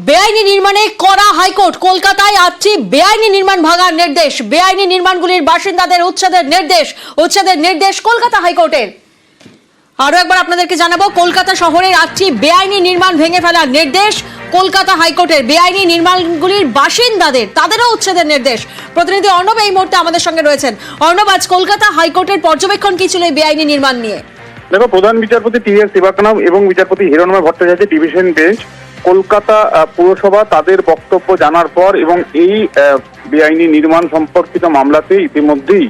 বেআইনি নির্মাণে কড়া হাইকোর্ট। কলকাতায় আসছে বেআইনি নির্মাণ ভাঙার নির্দেশ। বেআইনি নির্মাণগুলির বাসিন্দাদের উচ্ছেদের নির্দেশ কলকাতা হাইকোর্টের। আরো একবার আপনাদেরকে জানাবো, কলকাতা শহরের আসছে বেআইনি নির্মাণ ভেঙে ফেলার নির্দেশ কলকাতা হাইকোর্টের। বেআইনি নির্মাণগুলির বাসিন্দাদের তাদেরও উচ্ছেদের নির্দেশ। প্রতিনিধি অর্ণব এই মুহূর্তে আমাদের সঙ্গে রয়েছেন। অর্ণব, আজ কলকাতা হাইকোর্টের পর্যবেক্ষণ কি ছিল এই বেআইনি নির্মাণ নিয়ে? দেখো, প্রধান বিচারপতি টি.এস. সেবাকানাম এবং বিচারপতি হিরণময় ভট্টাচার্য ডিভিশন বেঞ্চ কলকাতা পুরসভা তাদের বক্তব্য জানার পর এবং এই বেআইনি নির্মাণ সম্পর্কিত মামলাতে ইতিমধ্যেই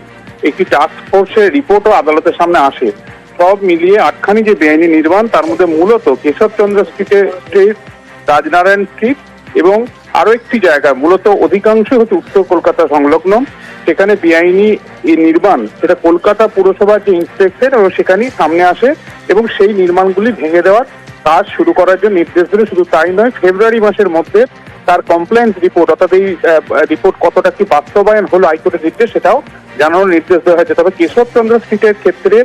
একটি টাস্ক ফোর্সের রিপোর্টও আদালতের সামনে আসে। সব মিলিয়ে আটখানি যে বেআইনি নির্মাণ, তার মধ্যে মূলত কেশবচন্দ্র স্ট্রিট, রাজনারায়ণ স্ট্রিট এবং আরো একটি জায়গা, মূলত অধিকাংশ হচ্ছে উত্তর কলকাতা সংলগ্ন, সেখানে বেআইনি এই নির্মাণ, সেটা কলকাতা পুরসভার যে ইন্সপেক্টর এবং সেখানেই সামনে আসে এবং সেই নির্মাণগুলি ভেঙে দেওয়ার কাজ শুরু করার জন্য নির্দেশ দিল। শুধু তাই নয়, ফেব্রুয়ারি মাসের মধ্যে তার কমপ্লেন্স রিপোর্ট, অর্থাৎ এই রিপোর্ট কতটা কি বাস্তবায়ন হলো হাইকোর্টের নির্দেশ, সেটাও জানানোর নির্দেশ দেওয়া হয়েছে। তবে কেশবচন্দ্র স্ট্রিটের ক্ষেত্রে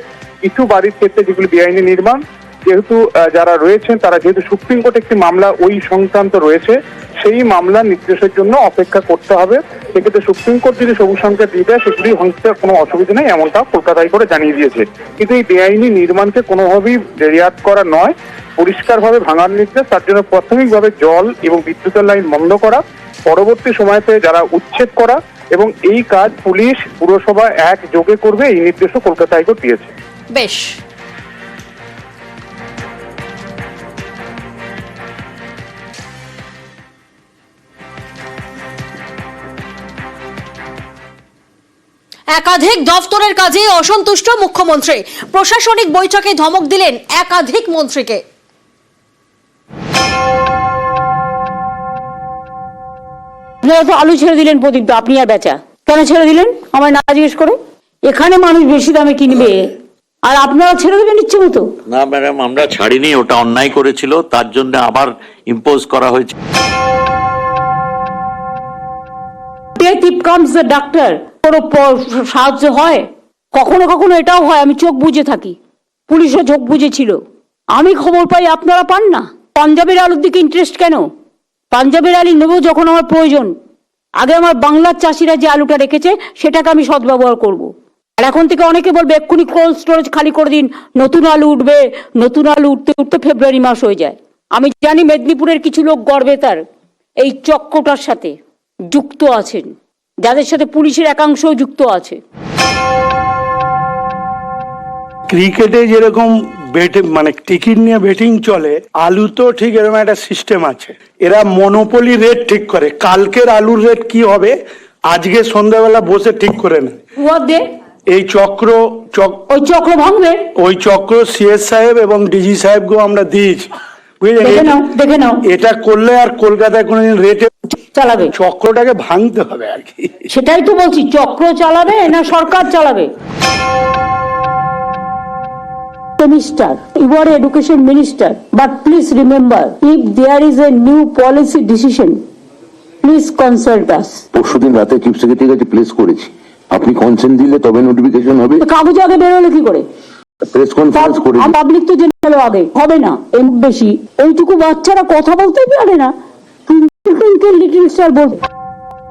কিছু বাড়ির ক্ষেত্রে যেগুলি বেআইনি নির্মাণ, যেহেতু যারা রয়েছেন তারা যেহেতু সুপ্রিম কোর্টে একটি মামলা ওই সংক্রান্ত রয়েছে, সেই মামলার নির্দেশের জন্য অপেক্ষা করতে হবে। সেক্ষেত্রে সুপ্রিম কোর্ট যদি সবুজ সংকেত দিয়ে দেয়, সেগুলি হচ্ছে কোনো অসুবিধা নেই, এমনটা কলকাতা হাইকোর্টে জানিয়ে দিয়েছে। কিন্তু এই বেআইনি নির্মাণকে কোনোভাবেই রেয়াত করা নয়, পরিষ্কারভাবে ভাঙার নির্দেশ। তার জন্য প্রাথমিকভাবে জল এবং বিদ্যুতের লাইন বন্ধ করা, পরবর্তী সময়তে যারা উচ্ছেদ করা এবং এই কাজ পুলিশ পুরসভা একযোগে করবে, এই নির্দেশও কলকাতা হাইকোর্ট দিয়েছে। বেশ, একাধিক দফতরের কাজে অসন্তুষ্ট মুখ্যমন্ত্রী। প্রশাসনিক বৈঠকে ধমক দিলেন একাধিক মন্ত্রীকে। আলু ছেড়ে দিলেন প্রদীপ, আপনি আর বেচা কেন ছেড়ে দিলেন আমায় না জিজ্ঞেস করে? এখানে মানুষ বেশি দামে কিনবে আর আপনারা ছেড়ে দেবেন ইচ্ছে মতো? না ম্যাডাম, আমরা ছাড়িনি, ওটা অন্যায় করেছিল, তার জন্য আবার ইম্পোজ করা হয়েছে। ডাক্তার সাহায্য হয়, কখনো কখনো এটাও হয় আমি চোখ বুজে থাকি, পুলিশও চোখ বুজে ছিল, আমি খবর পাই আপনারা পান না। পাঞ্জাবের আলুর দিকে ইন্টারেস্ট কেন? পাঞ্জাবের আলু নেবো যখন আমার প্রয়োজন, আগে আমার বাংলার চাষিরা যে আলুটা রেখেছে সেটাকে আমি সদ্ব্যবহার করব। আর এখন থেকে অনেকে বলবে এক্ষুনি কোল্ড স্টোরেজ খালি করে দিন, নতুন আলু উঠবে। নতুন আলু উঠতে উঠতে ফেব্রুয়ারি মাস হয়ে যায়। আমি জানি মেদিনীপুরের কিছু লোক গর্বে তার এই চক্রটার সাথে যুক্ত আছেন, যাদের সাথে পুলিশের একাংশও যুক্ত আছে। ক্রিকেটে যেরকম মানে টিকিট নিয়ে বেটিং চলে, আলু তো ঠিক এরকম একটা সিস্টেম আছে। এরা মনোপলি রেট ঠিক করে, কালকের আলুর রেট কি হবে আজকে সন্ধ্যাবেলা বসে ঠিক করে নেয়। এই ওই চক্র ভাঙবে, ওই চক্র সিএস সাহেব এবং ডিজি সাহেবকে আমরা দিয়েছি, দেখে নাও। এটা করলে আর কলকাতায় কোনোদিন রেটে চালাবে, চক্রটাকে ভাঙতে হবে আর কি। সেটাই তো বলছি, চক্র চালাবে না সরকার চালাবে? Minister, you are education minister, but please remember, if there is a new policy decision, please consult us. পরশুদিন রাতে চিফ সেক্রেটারির কাছে প্লেস করেছি, আপনি কনসেন্ট দিলে তবে নোটিফিকেশন হবে। কাগজ আগে বেরোলে কি করে? প্রেস কনফারেন্স করে পাবলিক তো জেনে গেল আগে, হবে না এর বেশি। এইটুকু বাচ্চারা কথা বলতে পারে না, লিটল স্টার বলবে।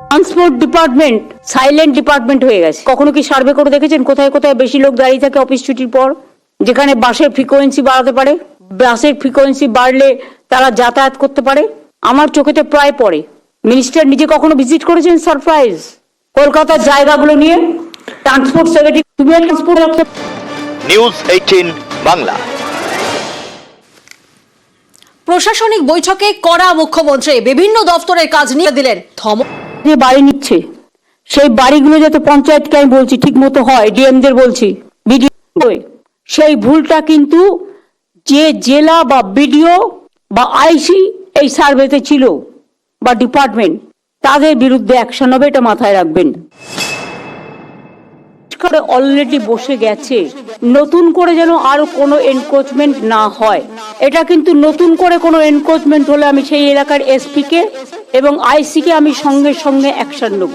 ট্রান্সপোর্ট ডিপার্টমেন্ট সাইলেন্ট ডিপার্টমেন্ট হয়ে গেছে। কখনো কি সার্ভে করে দেখেছেন কোথায় কোথায় বেশি লোক দাঁড়িয়ে থাকে অফিস ছুটির পর? যেখানে বাসের ফ্রিকোয়েন্সি বাড়াতে পারে, বাসের ফ্রিকোয়েন্সি বাড়লে তারা যাতায়াত করতে পারে। আমার চোখেতে প্রায় পড়ে। মিনিস্টার নিজে কখনো ভিজিট করেছেন সারপ্রাইজ কলকাতার জায়গাগুলো নিয়ে? ট্রান্সপোর্ট সেক্রেটারি, তুমি ট্রান্সপোর্ট নিউজ 18 বাংলা। প্রশাসনিক বৈঠকে কড়া মুখ্যমন্ত্রী, বিভিন্ন দফতরের কাজ নিয়ে দিলেন ধমক। যে বাড়ি নিচ্ছে সেই বাড়িগুলো যাতে পঞ্চায়েতকে আমি বলছি ঠিক মতো হয়, ডিএমদের বলছি, বিডিও, সেই ভুলটা কিন্তু যে জেলা বা বিডিও বা আইসি এই সার্ভেতে ছিল বা ডিপার্টমেন্ট, তাদের বিরুদ্ধে অ্যাকশন হবে, এটা মাথায় রাখবেন। অলরেডি বসে গেছে, নতুন করে যেন আরো কোনো এনক্রোচমেন্ট না হয়। এটা কিন্তু নতুন করে কোনো এনক্রোচমেন্ট হলে আমি সেই এলাকার এসপি কে এবং আইসি কে আমি সঙ্গে সঙ্গে অ্যাকশন নেব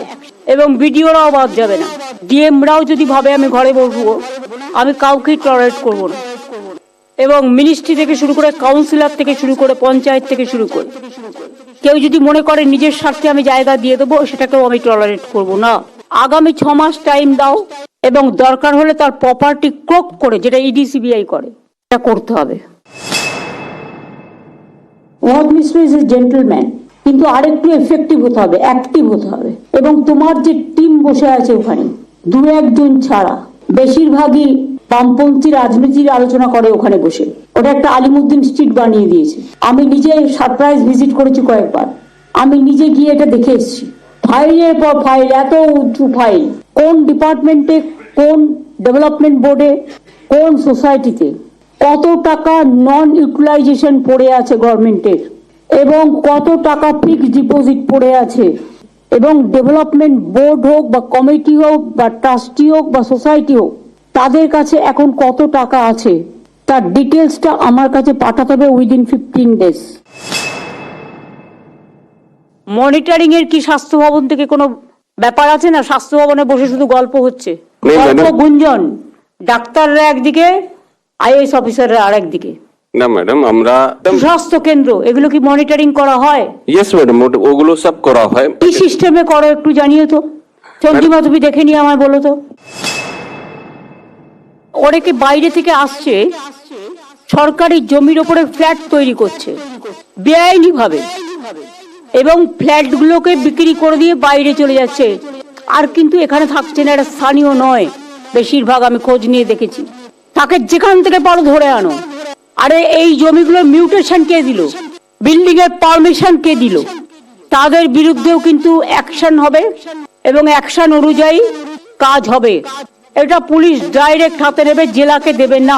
এবং বিডিওরাও বাদ যাবে না। ডিএমরাও যদি ভাবে আমি ঘরে বসবো, আমি কাউকেই টলারেট করব না। এবং মিনিস্ট্রি থেকে শুরু করে, কাউন্সিলর থেকে শুরু করে, পঞ্চায়েত থেকে শুরু করে কেউ যদি মনে করে নিজের স্বার্থে আমি জায়গা দিয়ে দেবো, সেটাকেও আমি টলারেট করব না। আগামী 6 মাস টাইম দাও, এবং দরকার হলে তার প্রপার্টি ক্রোক করে, যেটা ইডি সিবিআই করে, এটা করতে হবে। Word Mister is a gentleman, কিন্তু আরেকটু এফেক্টিভ হতে হবে, অ্যাক্টিভ হতে হবে। এবং তোমার যে টিম বসে আছে ওখানে, 2-1 জন ছাড়া বেশিরভাগই বামপন্থী রাজনীতির আলোচনা করে ওখানে বসে। ওটা একটা আলিমুদ্দিন স্ট্রিট বানিয়ে দিয়েছে। আমি নিজে সারপ্রাইজ ভিজিট করেছি কয়েকবার, আমি নিজে গিয়ে এটা দেখে এসেছি। ফাইলের পর ফাইল, এত উঁচু ফাইল, কোন ডিপার্টমেন্টে, কোন ডেভেলপমেন্ট বোর্ডে, কোন সোসাইটিতে কত টাকা নন ইউটিলাইজেশন পড়ে আছে গভর্নমেন্টের, এবং কত টাকা ফিক্সড ডিপোজিট পড়ে আছে, এবং ডেভেলপমেন্ট বোর্ড হোক বা কমিটি হোক বা ট্রাস্টি হোক বা সোসাইটি হোক, তাদের কাছে এখন কত টাকা আছে, তার ডিটেলসটা আমার কাছে পাঠাতে হবে উইদিন 15 ডেজ। মনিটরিং এর কি স্বাস্থ্য ভবন থেকে কোনো ব্যাপার আছে? না, স্বাস্থ্য ভবনে বসে শুধু গল্প হচ্ছে, গল্প গুঞ্জন। ডাক্তাররা একদিকে, আইএএস অফিসাররা আরেকদিকে। না ম্যাডাম, আমরা স্বাস্থ্য কেন্দ্র, এগুলো কি মনিটরিং করা হয়? ইয়েস ম্যাডাম, ওগুলো সব করা হয়। কি সিস্টেমে করো একটু জানিয়ে তো। চন্দ্রিমা, তুমি দেখে নিয়ে আমায় বলো তো। অনেকে বাইরে থেকে আসছে, সরকারি জমির ওপরে ফ্ল্যাট তৈরি করছে বেআইনি ভাবে, এবং ফ্ল্যাটগুলোকে বিক্রি করে দিয়ে বাইরে চলে যাচ্ছে, আর কিন্তু এখানে থাকছে না। এটা স্থানীয় নয় বেশিরভাগ, আমি খোঁজ নিয়ে দেখেছি। তাকে যেখান থেকে পারো ধরে আনো। আরে এই জমিগুলো মিউটেশন কে দিল? বিল্ডিং এর পারমিশন কে দিল? তাদের বিরুদ্ধেও কিন্তু অ্যাকশন হবে, এবং অ্যাকশন অনুযায়ী কাজ হবে। এটা পুলিশ ডাইরেক্ট হাতে নেবে, জেলাকে দেবে না,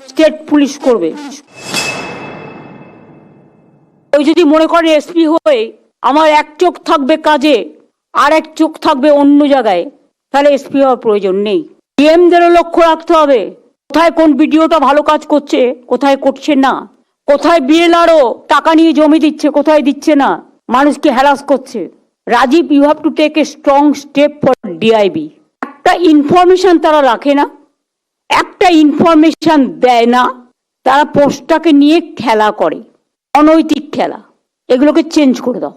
স্টেট পুলিশ করবে। ওই যদি মনে করে এসপি হয়ে আমার এক চোখ থাকবে কাজে আর এক চোখ থাকবে অন্য জায়গায়, তাহলে এসপি হওয়ার প্রয়োজন নেই। ডিএমদেরও লক্ষ্য রাখতে হবে কোথায় কোন ভিডিওটা ভালো কাজ করছে, কোথায় করছে না, কোথায় বিএলআরও টাকা নিয়ে জমি দিচ্ছে, কোথায় দিচ্ছে না, মানুষকে হ্যারাস করছে। Rajiv, you have to take a strong step for DIB. একটা ইনফরমেশন তারা রাখে না, একটা ইনফরমেশন দেয় না, তারা পোস্টটাকে নিয়ে খেলা করে, অনৈতিক খেলা। এগুলোকে চেঞ্জ করে দাও।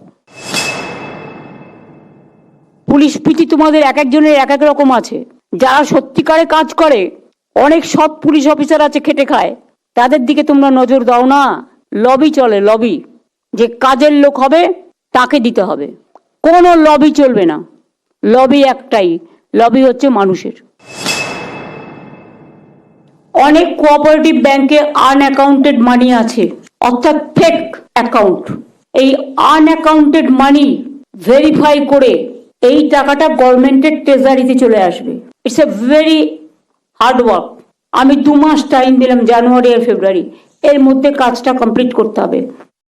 পুলিশ পিটি তোমাদের এক একজনের এক এক রকম আছে। যারা সত্যিকারে কাজ করে, অনেক সৎ পুলিশ অফিসার আছে, খেটে খায়, তাদের দিকে তোমরা নজর দাও না। লবি চলে, লবি। যে কাজের লোক হবে তাকে দিতে হবে, কোনো লবি চলবে না। লবি একটাই, লবি হচ্ছে মানুষের। অনেক কোঅপারেটিভ ব্যাংকে আনঅ্যাকাউন্টেড মানি আছে, অর্থাৎ ফেক অ্যাকাউন্ট। এই আনঅ্যাকাউন্টেড মানি ভেরিফাই করে এই টাকাটা গভর্নমেন্টের ট্রেজারিতে চলে আসবে। It's a very hard work. আমি 2 মাস টাইম দিলাম, জানুয়ারি আর ফেব্রুয়ারি, এর মধ্যে কাজটা কমপ্লিট করতে হবে।